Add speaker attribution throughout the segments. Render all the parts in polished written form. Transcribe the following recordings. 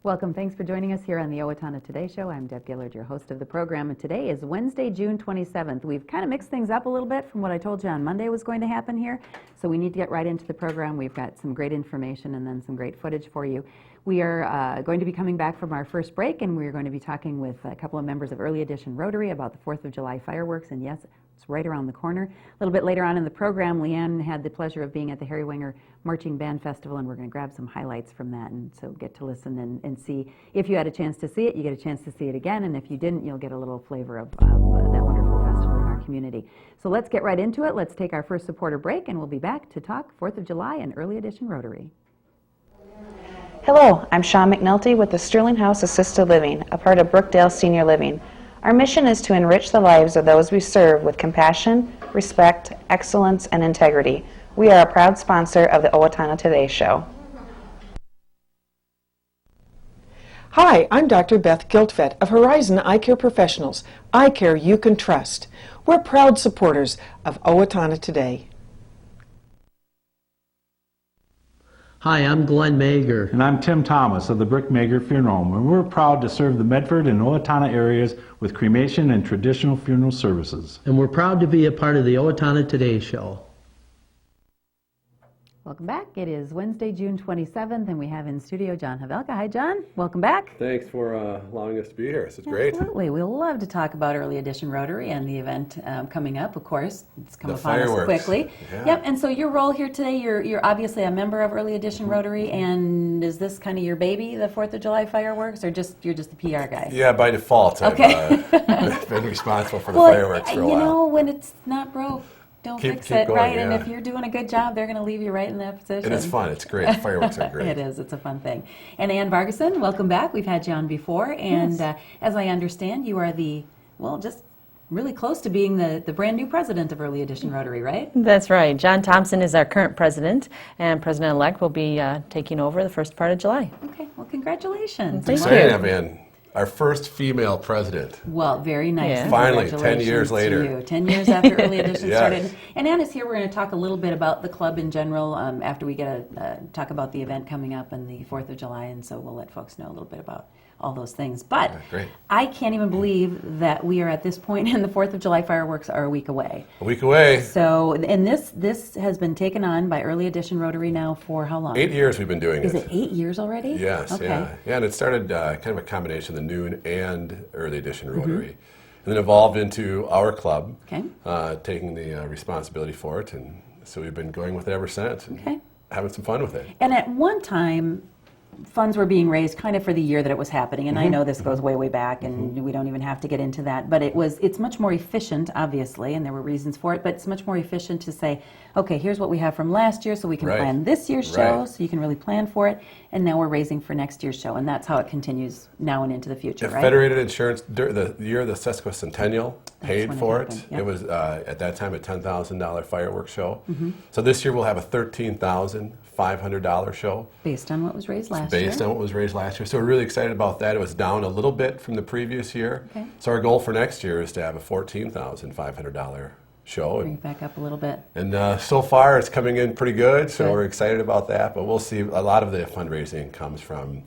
Speaker 1: Welcome. Thanks for joining us here on the Owatonna Today Show. I'm Deb Gillard, your host of the program, and today is Wednesday, June 27th. We've kind of mixed things up a little bit from what I told you on Monday was going to happen here, so we need to get right into the program. We've got some great information and then some great footage for you. We are going to be coming back from our first break, and we're going to be talking with a couple of members of Early Edition Rotary about the 4th of July fireworks, and yes, it's right around the corner. A little bit later on in the program, Leanne had the pleasure of being at the Wenger Marching Band Festival, and we're going to grab some highlights from that, and so get to listen and see. If you had a chance to see it, you get a chance to see it again, and if you didn't, you'll get a little flavor of that wonderful festival in our community. So let's get right into it. Let's take our first supporter break, and we'll be back to talk 4th of July and Early Edition Rotary.
Speaker 2: Hello, I'm Shawn McNulty with the Sterling House Assisted Living, a part of Brookdale Senior Living. Our mission is to enrich the lives of those we serve with compassion, respect, excellence, and integrity. We are a proud sponsor of the Owatonna Today Show.
Speaker 3: Hi, I'm Dr. Beth Giltvet of Horizon Eye Care Professionals, eye care you can trust. We're proud supporters of Owatonna Today.
Speaker 4: Hi, I'm Glenn Mager.
Speaker 5: And I'm Tim Thomas of the Brick Mager Funeral Home, and we're proud to serve the Medford and Owatonna areas with cremation and traditional funeral services.
Speaker 4: And we're proud to be a part of the Owatonna Today Show.
Speaker 1: Welcome back. It is Wednesday, June 27th, and we have in studio John Havleka. Hi, John. Welcome back.
Speaker 6: Thanks for allowing us to be here. This is great.
Speaker 1: Absolutely. We love to talk about Early Edition Rotary and the event coming up, of course. It's come
Speaker 6: The
Speaker 1: upon us
Speaker 6: fireworks.
Speaker 1: quickly.
Speaker 6: Yeah.
Speaker 1: Yep, and so your role here today, you're obviously a member of Early Edition Rotary, and is this kind of your baby, the 4th of July fireworks, or you're just the PR guy?
Speaker 6: Yeah, by default.
Speaker 1: Okay.
Speaker 6: I've been responsible for the
Speaker 1: Well,
Speaker 6: fireworks for a while.
Speaker 1: You know, when it's not broke, don't fix it,
Speaker 6: going,
Speaker 1: right?
Speaker 6: yeah.
Speaker 1: And if you're doing a good job, they're going to leave you right in that position.
Speaker 6: And it's fun. It's great. The fireworks are great.
Speaker 1: It is. It's a fun thing. And Ann Vargason, welcome back. We've had you on before. And as I understand, you are just really close to being the brand new president of Early Edition Rotary, right?
Speaker 7: That's right. John Thompson is our current president, and President-elect will be taking over the first part of July.
Speaker 1: Okay. Well, congratulations.
Speaker 7: Thank
Speaker 6: Exciting
Speaker 7: you.
Speaker 6: to have in our first female president.
Speaker 1: Well, very nice.
Speaker 7: Yeah.
Speaker 6: Finally, 10
Speaker 1: Congratulations
Speaker 6: years
Speaker 1: to
Speaker 6: later.
Speaker 1: you. 10 years after Early Edition
Speaker 6: Yes.
Speaker 1: started. And Anna's here. We're going to talk a little bit about the club in general after we get to talk about the event coming up and the 4th of July. And so we'll let folks know a little bit about all those things. But
Speaker 6: Great.
Speaker 1: I can't even believe that we are at this point and the 4th of July fireworks are a week away.
Speaker 6: A week away.
Speaker 1: So, and this has been taken on by Early Edition Rotary now for how long?
Speaker 6: 8 years we've been doing
Speaker 1: Is it 8 years already?
Speaker 6: Yes,
Speaker 1: Okay.
Speaker 6: yeah. And it started kind of a combination of the Noon and Early Edition Rotary. And then evolved into our club,
Speaker 1: Okay.
Speaker 6: taking the responsibility for it. And so we've been going with it ever since and
Speaker 1: Okay.
Speaker 6: having some fun with it.
Speaker 1: And at one time, funds were being raised kind of for the year that it was happening, and I know this goes way, way back, and we don't even have to get into that, but it's much more efficient, obviously, and there were reasons for it, but it's much more efficient to say, okay, here's what we have from last year, so we can
Speaker 6: Right.
Speaker 1: plan this year's show,
Speaker 6: Right.
Speaker 1: so you can really plan for it, and now we're raising for next year's show, and that's how it continues now and into the future,
Speaker 6: The
Speaker 1: right?
Speaker 6: Federated Insurance, the year of the sesquicentennial, paid
Speaker 1: when it
Speaker 6: for it.
Speaker 1: happened, yep.
Speaker 6: It was, at that time, a $10,000 fireworks show. So this year we'll have a $13,500 show.
Speaker 1: Based on what was raised last year.
Speaker 6: Based on what was raised last year. So we're really excited about that. It was down a little bit from the previous year.
Speaker 1: Okay.
Speaker 6: So our goal for next year is to have a $14,500 show.
Speaker 1: Bring it back up a little bit.
Speaker 6: And so far it's coming in pretty good, so
Speaker 1: Good.
Speaker 6: we're excited about that. But we'll see, a lot of the fundraising comes from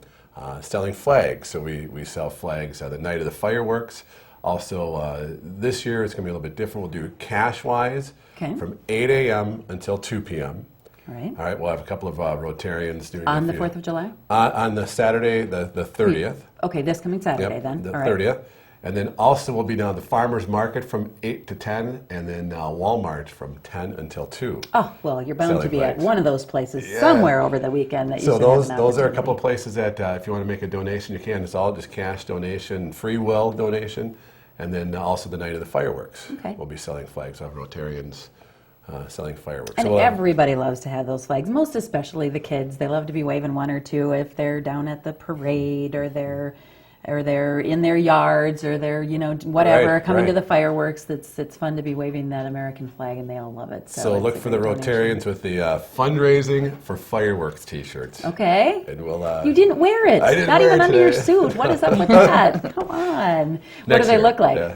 Speaker 6: selling flags. So we sell flags the night of the fireworks. Also, this year it's going to be a little bit different. We'll do cash-wise
Speaker 1: Okay.
Speaker 6: from 8 a.m. until 2 p.m.
Speaker 1: All right.
Speaker 6: All right, we'll have a couple of Rotarians doing
Speaker 1: On
Speaker 6: a
Speaker 1: the
Speaker 6: few-
Speaker 1: 4th of July?
Speaker 6: on the Saturday, the 30th.
Speaker 1: Okay, this coming Saturday
Speaker 6: Yep,
Speaker 1: then.
Speaker 6: the
Speaker 1: All right.
Speaker 6: 30th. And then also we'll be down at the Farmers Market from 8 to 10, and then Walmart from 10 until 2.
Speaker 1: Oh, well, you're bound to
Speaker 6: Selling
Speaker 1: be at
Speaker 6: flags.
Speaker 1: one of those places
Speaker 6: Yeah.
Speaker 1: somewhere over the weekend that you
Speaker 6: So
Speaker 1: should have
Speaker 6: those
Speaker 1: an
Speaker 6: are a
Speaker 1: opportunity.
Speaker 6: couple of places that if you want to make a donation, you can. It's all just cash donation, free will donation, and then also the night of the fireworks.
Speaker 1: Okay.
Speaker 6: We'll be selling flags. We'll have Rotarians selling fireworks.
Speaker 1: And
Speaker 6: So we'll have-
Speaker 1: everybody loves to have those flags, most especially the kids. They love to be waving one or two if they're down at the parade or they're in their yards or they're, whatever,
Speaker 6: Right,
Speaker 1: coming to
Speaker 6: right.
Speaker 1: the fireworks. It's fun to be waving that American flag, and they all love it.
Speaker 6: So
Speaker 1: it's
Speaker 6: look
Speaker 1: a
Speaker 6: for the
Speaker 1: great donation.
Speaker 6: Rotarians with the fundraising for fireworks T-shirts.
Speaker 1: Okay.
Speaker 6: And we'll.
Speaker 1: You didn't wear it.
Speaker 6: I didn't
Speaker 1: Not
Speaker 6: wear
Speaker 1: even
Speaker 6: it
Speaker 1: under your
Speaker 6: today.
Speaker 1: suit. What is up with that? Come on. What do
Speaker 6: Next
Speaker 1: they
Speaker 6: year,
Speaker 1: look like?
Speaker 6: yeah.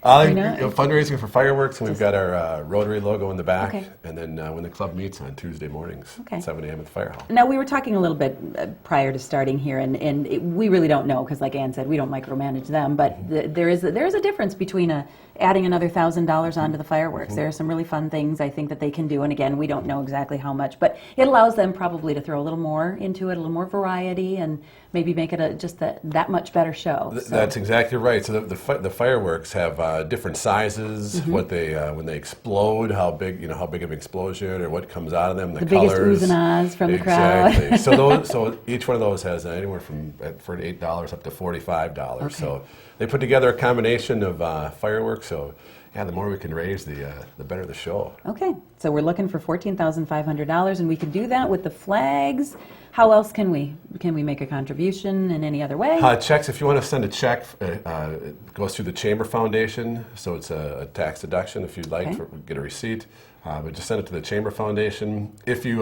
Speaker 6: Fundraising for fireworks, and we've got our Rotary logo in the back,
Speaker 1: Okay.
Speaker 6: and then when the club meets on Tuesday mornings at 7 a.m. at the fire hall.
Speaker 1: Now, we were talking a little bit prior to starting here, and we really don't know, because like Ann said, we don't micromanage them, but there is a difference between adding another $1,000 onto the fireworks. There are some really fun things I think that they can do, and again, we don't know exactly how much, but it allows them probably to throw a little more into it, a little more variety, and maybe make it just that much better show.
Speaker 6: That's exactly right. So the fireworks have different sizes. What they when they explode, how big of an explosion, or what comes out of them. The
Speaker 1: biggest
Speaker 6: colors.
Speaker 1: oohs and ahs from the crowd.
Speaker 6: Exactly. So each one of those has anywhere from for $8 up to $45.
Speaker 1: Okay.
Speaker 6: So they put together a combination of fireworks. So yeah, the more we can raise, the better the show.
Speaker 1: Okay, so we're looking for $14,500, and we could do that with the flags. How else can we make a contribution in any other way?
Speaker 6: Checks, if you want to send a check, it goes through the Chamber Foundation, so it's a tax deduction if you'd like,
Speaker 1: Okay.
Speaker 6: get a receipt. But just send it to the Chamber Foundation. If you,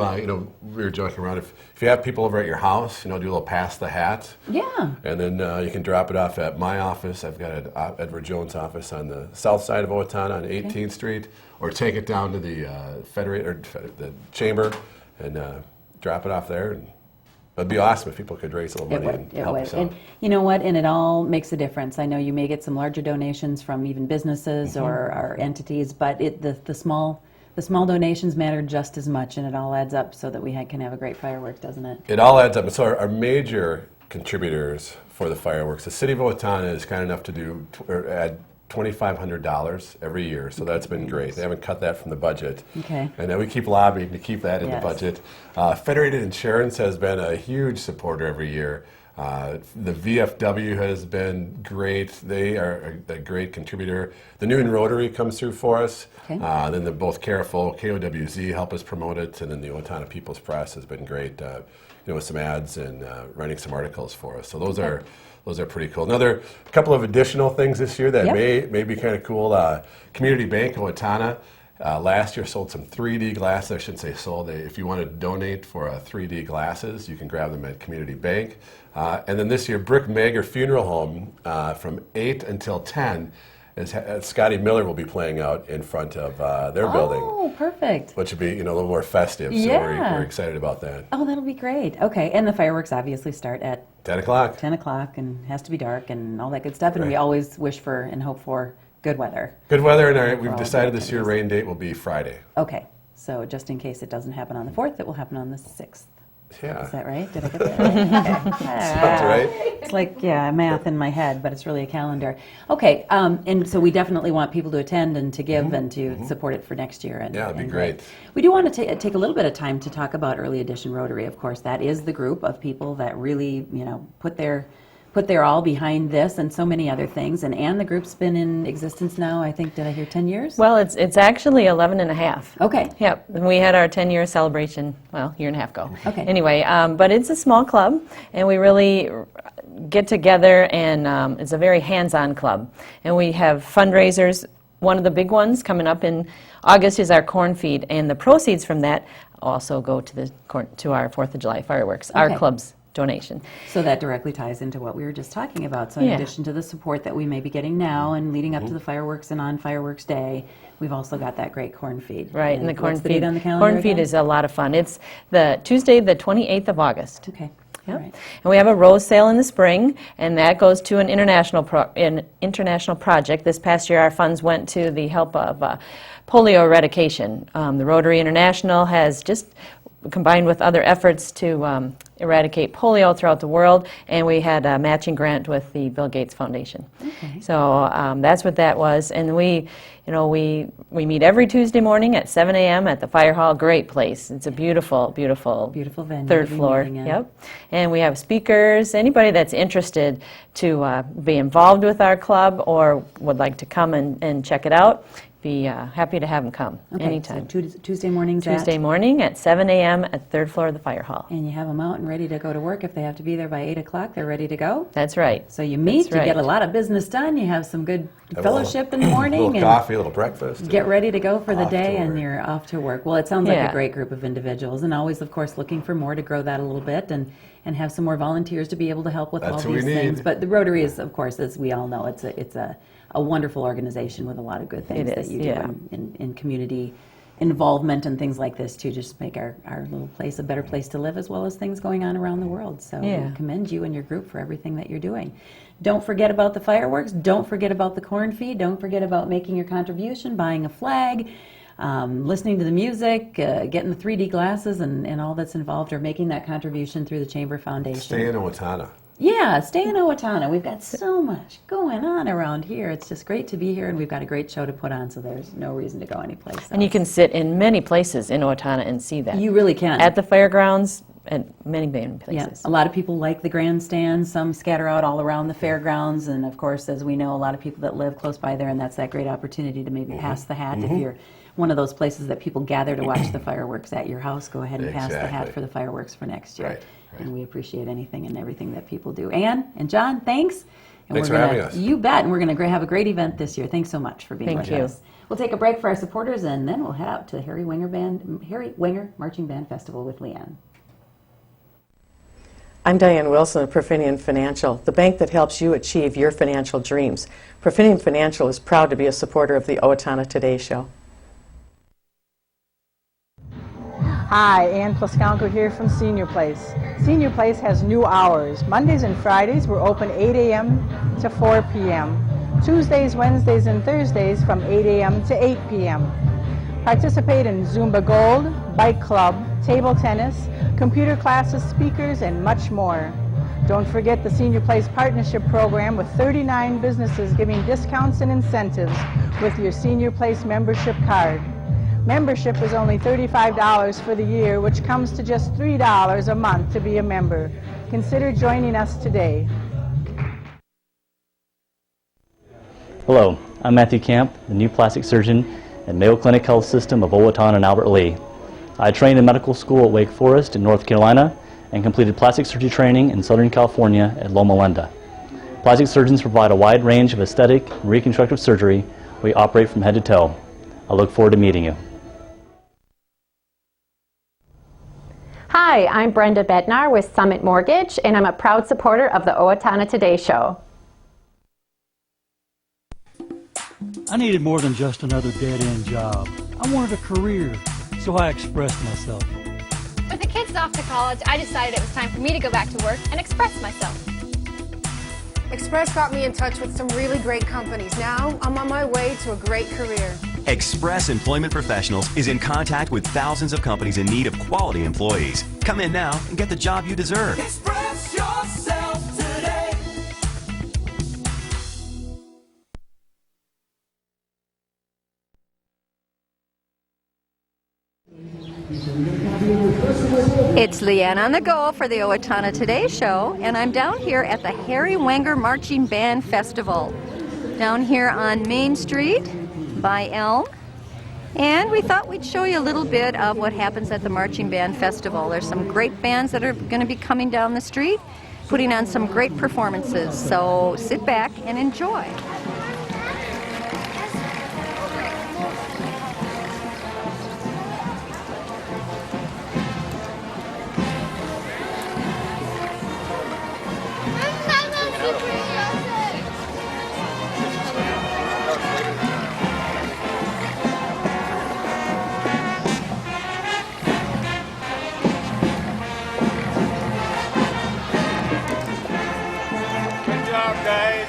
Speaker 6: we were joking around, if you have people over at your house, do a little pass the hat.
Speaker 1: Yeah.
Speaker 6: And then you can drop it off at my office. I've got an Edward Jones office on the south side of Owatonna on 18th Street, or take it down to the the Chamber and drop it off there. And it'd be awesome if people could raise a little money and help us out.
Speaker 1: And you know what? And it all makes a difference. I know you may get some larger donations from even businesses or entities, but the small donations matter just as much, and it all adds up so that we can have a great fireworks, doesn't it?
Speaker 6: It all adds up. So our major contributors for the fireworks, the City of Owatonna is kind enough to add $2,500 every year, so that's been great. They haven't cut that from the budget.
Speaker 1: Okay.
Speaker 6: And then we keep lobbying to keep that in the budget. Federated Insurance has been a huge supporter every year. The VFW has been great. They are a great contributor. The New Rotary comes through for us.
Speaker 1: Okay.
Speaker 6: Then the both Careful, KOWZ help us promote it, and then the Owatonna People's Press has been great, with some ads and writing some articles for us. So those are pretty cool. Another couple of additional things this year that may be kind of cool. Community Bank Owatonna last year sold some 3D glasses. I shouldn't say sold. If you want to donate for 3D glasses, you can grab them at Community Bank. And then this year, Brick Mager Funeral Home from 8 until 10. Scotty Miller will be playing out in front of their building.
Speaker 1: Oh, perfect.
Speaker 6: Which would be a little more festive. So we're excited about that.
Speaker 1: Oh, that'll be great. Okay, and the fireworks obviously start at
Speaker 6: 10 o'clock.
Speaker 1: 10 o'clock, and has to be dark and all that good stuff. And we
Speaker 6: Right.
Speaker 1: always wish for and hope for good weather.
Speaker 6: Good weather, and we've
Speaker 1: all
Speaker 6: decided
Speaker 1: the
Speaker 6: this year rain date will be Friday.
Speaker 1: Okay, so just in case it doesn't happen on the 4th, it will happen on the 6th.
Speaker 6: Yeah.
Speaker 1: Is that right? Did I get that right?
Speaker 6: Sounds right.
Speaker 1: It's like, math in my head, but it's really a calendar. Okay, and so we definitely want people to attend and to give and to support it for next year. And,
Speaker 6: Yeah, that'd be
Speaker 1: and
Speaker 6: great.
Speaker 1: We do want to take a little bit of time to talk about Early Edition Rotary. Of course, that is the group of people that really, put their all behind this and so many other things. And the group's been in existence now, I think, did I hear 10 years?
Speaker 7: Well, it's actually 11 and a half.
Speaker 1: Okay.
Speaker 7: Yep, and we had our 10-year celebration, year and a half ago.
Speaker 1: Okay.
Speaker 7: Anyway, but it's a small club, and we really get together, and it's a very hands-on club. And we have fundraisers. One of the big ones coming up in August is our corn feed, and the proceeds from that also go to our 4th of July fireworks, our
Speaker 1: Okay.
Speaker 7: club's donation.
Speaker 1: So that directly ties into what we were just talking about. So in
Speaker 7: Yeah.
Speaker 1: addition to the support that we may be getting now and leading up to the fireworks and on Fireworks Day, we've also got that great corn feed.
Speaker 7: Right, and the corn
Speaker 1: what's the
Speaker 7: feed.
Speaker 1: date on the calendar
Speaker 7: Corn feed
Speaker 1: again?
Speaker 7: is a lot of fun. It's the Tuesday, the 28th of August.
Speaker 1: Okay.
Speaker 7: Yep.
Speaker 1: All right.
Speaker 7: And we have a rose sale in the spring, and that goes to an international project. This past year, our funds went to the help of polio eradication. The Rotary International has just combined with other efforts to eradicate polio throughout the world, and we had a matching grant with the Bill Gates Foundation.
Speaker 1: Okay.
Speaker 7: So that's what that was, and we meet every Tuesday morning at 7 a.m. at the fire hall. Great place. It's a beautiful
Speaker 1: Beautiful venue.
Speaker 7: third
Speaker 1: to be
Speaker 7: floor.
Speaker 1: meeting in.
Speaker 7: Yep. And we have speakers. Anybody that's interested to be involved with our club or would like to come and check it out, be happy to have them come
Speaker 1: Okay,
Speaker 7: anytime.
Speaker 1: So Tuesday mornings
Speaker 7: Tuesday morning at 7 a.m. at the 3rd floor of the fire hall.
Speaker 1: and you have them out and ready to go to work. If they have to be there by 8 o'clock, they're ready to go.
Speaker 7: That's right.
Speaker 1: So you meet,
Speaker 7: That's
Speaker 1: you get a
Speaker 7: right.
Speaker 1: lot of business done, you have some good
Speaker 6: Have a
Speaker 1: fellowship in the
Speaker 6: A
Speaker 1: morning,
Speaker 6: little
Speaker 1: and
Speaker 6: coffee, a little breakfast.
Speaker 1: get ready to go for the
Speaker 6: Off to
Speaker 1: day, and
Speaker 6: work.
Speaker 1: you're off to work. Well, it sounds like a
Speaker 7: Yeah.
Speaker 1: great group of individuals, and always, of course, looking for more to grow that a little bit and have some more volunteers to be able to help with
Speaker 6: That's
Speaker 1: all
Speaker 6: what we
Speaker 1: these things.
Speaker 6: need.
Speaker 1: But the Rotary is, of course, as we all know, it's a a wonderful organization with a lot of good things
Speaker 7: It
Speaker 1: that
Speaker 7: is,
Speaker 1: you do
Speaker 7: yeah.
Speaker 1: in community involvement and things like this to just make our little place a better place to live, as well as things going on around the world. So
Speaker 7: Yeah.
Speaker 1: we commend you and your group for everything that you're doing. Don't forget about the fireworks. Don't forget about the corn feed. Don't forget about making your contribution, buying a flag, listening to the music, getting the 3D glasses and all that's involved, or making that contribution through the Chamber Foundation.
Speaker 6: Stay in Owatonna.
Speaker 1: Yeah, stay in Owatonna. We've got so much going on around here. It's just great to be here, and we've got a great show to put on, so there's no reason to go anyplace else.
Speaker 7: And you can sit in many places in Owatonna and see that.
Speaker 1: You really can.
Speaker 7: At the fairgrounds and many, many
Speaker 1: Yeah,
Speaker 7: places.
Speaker 1: a lot of people like the grandstands. Some scatter out all around the fairgrounds, and of course, as we know, a lot of people that live close by there, and that's that great opportunity to maybe pass the hat. If you're one of those places that people gather to watch the fireworks at your house, go ahead and pass the hat
Speaker 6: Exactly.
Speaker 1: for the fireworks for next year.
Speaker 6: Right.
Speaker 1: And we appreciate anything and everything that people do. Ann and John, thanks. And
Speaker 6: Thanks
Speaker 1: we're
Speaker 6: for
Speaker 1: gonna-
Speaker 6: having us.
Speaker 1: You bet, and we're going to have a great event this year. Thanks so much for being
Speaker 7: Thank
Speaker 1: with
Speaker 7: you.
Speaker 1: us. We'll take a break for our supporters, and then we'll head out to the Harry Wenger Marching Band Festival with Leanne.
Speaker 3: I'm Diane Wilson of Profinium Financial, the bank that helps you achieve your financial dreams. Profinium Financial is proud to be a supporter of the Owatonna Today Show.
Speaker 8: Hi, Ann Plaskanko here from Senior Place. Senior Place has new hours. Mondays and Fridays we're open 8 a.m. to 4 p.m. Tuesdays, Wednesdays, and Thursdays from 8 a.m. to 8 p.m. Participate in Zumba Gold, Bike Club, table tennis, computer classes, speakers, and much more. Don't forget the Senior Place Partnership Program with 39 businesses giving discounts and incentives with your Senior Place membership card. Membership is only $35 for the year, which comes to just $3 a month to be a member. Consider joining us today.
Speaker 9: Hello, I'm Matthew Camp, the new plastic surgeon at Mayo Clinic Health System of Owatonna and Albert Lee. I trained in medical school at Wake Forest in North Carolina and completed plastic surgery training in Southern California at Loma Linda. Plastic surgeons provide a wide range of aesthetic and reconstructive surgery. We operate from head to toe. I look forward to meeting you.
Speaker 10: Hi, I'm Brenda Bednar with Summit Mortgage, and I'm a proud supporter of the Owatonna Today Show.
Speaker 11: I needed more than just another dead-end job. I wanted a career, so I expressed myself.
Speaker 12: With the kids off to college, I decided it was time for me to go back to work and express myself.
Speaker 13: Express got me in touch with some really great companies. Now, I'm on my way to a great career.
Speaker 14: Express Employment Professionals is in contact with thousands of companies in need of quality employees. Come in now and get the job you deserve.
Speaker 15: Express yourself today.
Speaker 16: It's Leanne on the go for the Owatonna Today Show, and I'm down here at the Harry Wenger Marching Band Festival, down here on Main Street by Elm. And we thought we'd show you a little bit of what happens at the Marching Band Festival. There's some great bands that are going to be coming down the street, putting on some great performances. So sit back and enjoy.
Speaker 15: Good job, guys.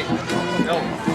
Speaker 17: right. No.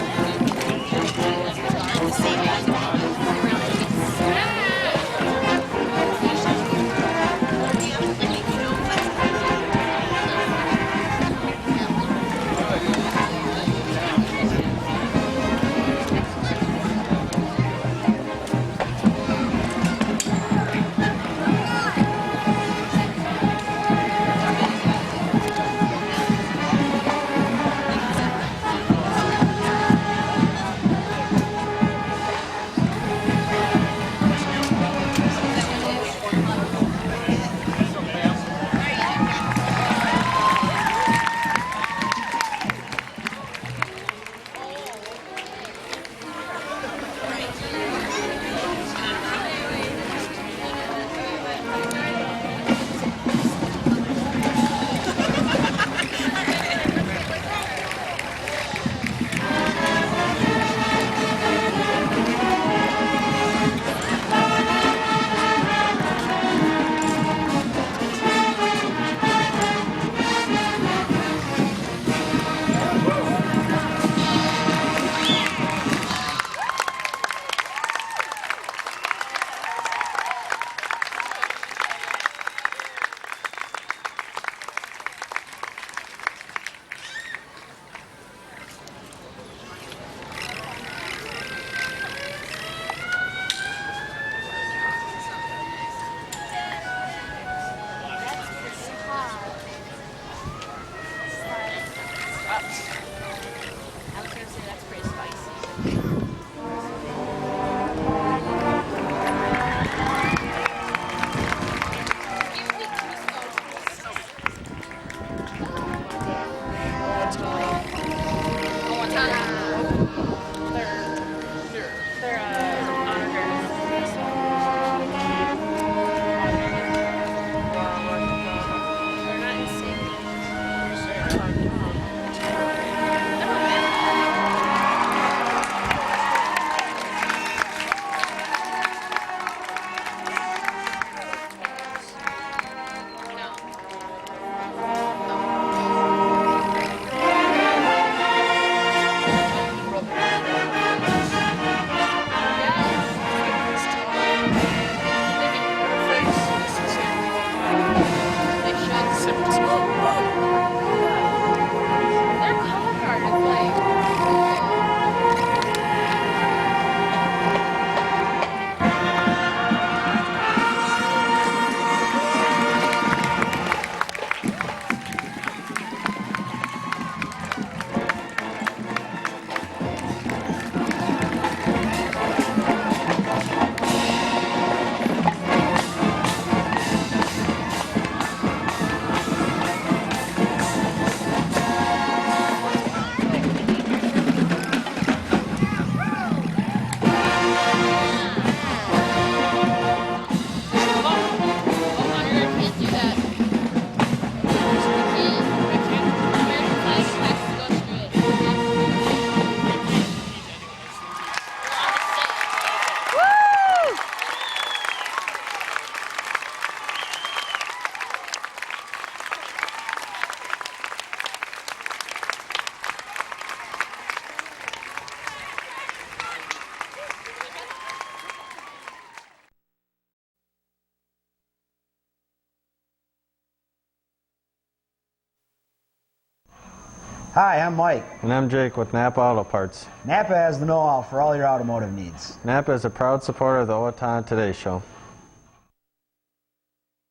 Speaker 18: Hi, I'm Mike.
Speaker 19: And I'm Jake with Napa Auto Parts.
Speaker 18: Napa has the know-how for all your automotive needs.
Speaker 19: Napa is a proud supporter of the Owatonna Today Show.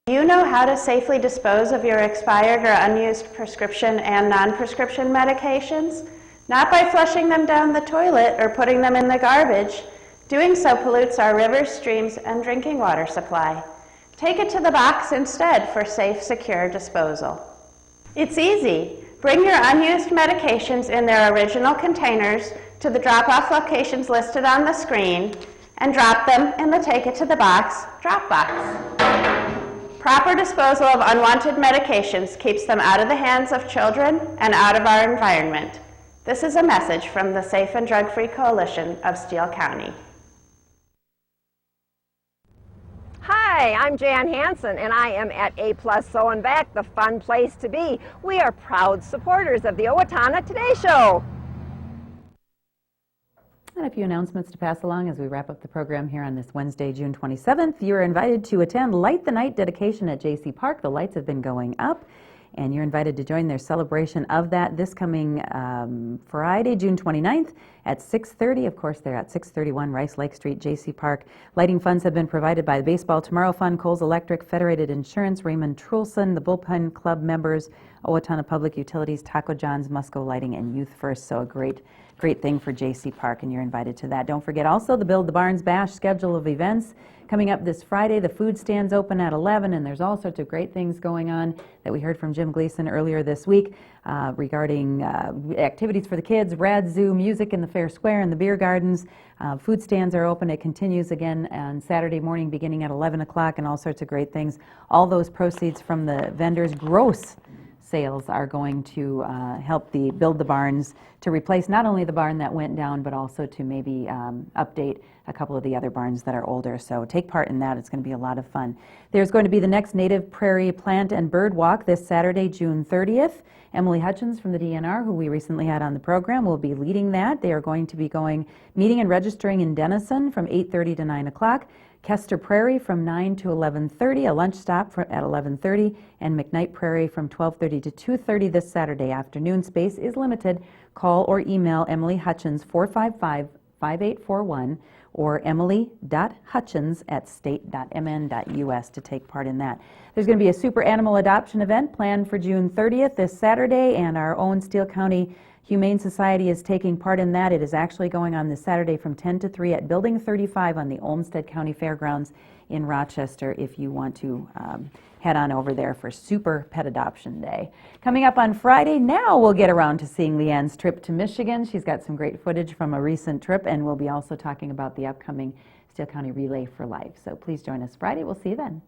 Speaker 2: Do you know how to safely dispose of your expired or unused prescription and non-prescription medications? Not by flushing them down the toilet or putting them in the garbage. Doing so pollutes our rivers, streams, and drinking water supply. Take it to the box instead for safe, secure disposal. It's easy. Bring your unused medications in their original containers to the drop-off locations listed on the screen and drop them in the Take It to the Box drop box. Proper disposal of unwanted medications keeps them out of the hands of children and out of our environment. This is a message from the Safe and Drug-Free Coalition of Steele County.
Speaker 20: Hi, I'm Jan Hansen, and I am at A+ So and Back, the fun place to be. We are proud supporters of the Owatonna Today Show.
Speaker 1: And a few announcements to pass along as we wrap up the program here on this Wednesday, June 27th. You're invited to attend Light the Night dedication at J.C. Park. The lights have been going up, and you're invited to join their celebration of that this coming Friday, June 29th at 6:30. Of course, they're at 631 Rice Lake Street, J.C. Park. Lighting funds have been provided by the Baseball Tomorrow Fund, Coles Electric, Federated Insurance, Raymond Trulson, the Bullpen Club members, Owatonna Public Utilities, Taco John's, Musco Lighting, and Youth First. So a great thing for J.C. Park, and you're invited to that. Don't forget also the Build the Barns Bash schedule of events coming up this Friday. The food stands open at 11, and there's all sorts of great things going on that we heard from Jim Gleason earlier this week regarding activities for the kids, Rad Zoo, music in the Fair Square and the beer gardens. Food stands are open. It continues again on Saturday morning beginning at 11 o'clock, and all sorts of great things. All those proceeds from the vendors' gross sales are going to help the Build the Barns to replace not only the barn that went down, but also to maybe update a couple of the other barns that are older. So take part in that. It's going to be a lot of fun. There's going to be the next Native Prairie Plant and Bird Walk this Saturday, June 30th. Emily Hutchins from the DNR, who we recently had on the program, will be leading that. They are going to be meeting and registering in Denison from 8:30 to 9 o'clock. Kester Prairie from 9 to 11:30, a lunch stop at 11:30, and McKnight Prairie from 12:30 to 2:30 this Saturday afternoon. Space is limited. Call or email Emily Hutchins 455-5841 or emily.hutchins@state.mn.us to take part in that. There's going to be a super animal adoption event planned for June 30th this Saturday, and our own Steele County Humane Society is taking part in that. It is actually going on this Saturday from 10 to 3 at Building 35 on the Olmsted County Fairgrounds in Rochester if you want to head on over there for Super Pet Adoption Day. Coming up on Friday, now we'll get around to seeing Leanne's trip to Michigan. She's got some great footage from a recent trip, and we'll be also talking about the upcoming Steele County Relay for Life. So please join us Friday. We'll see you then.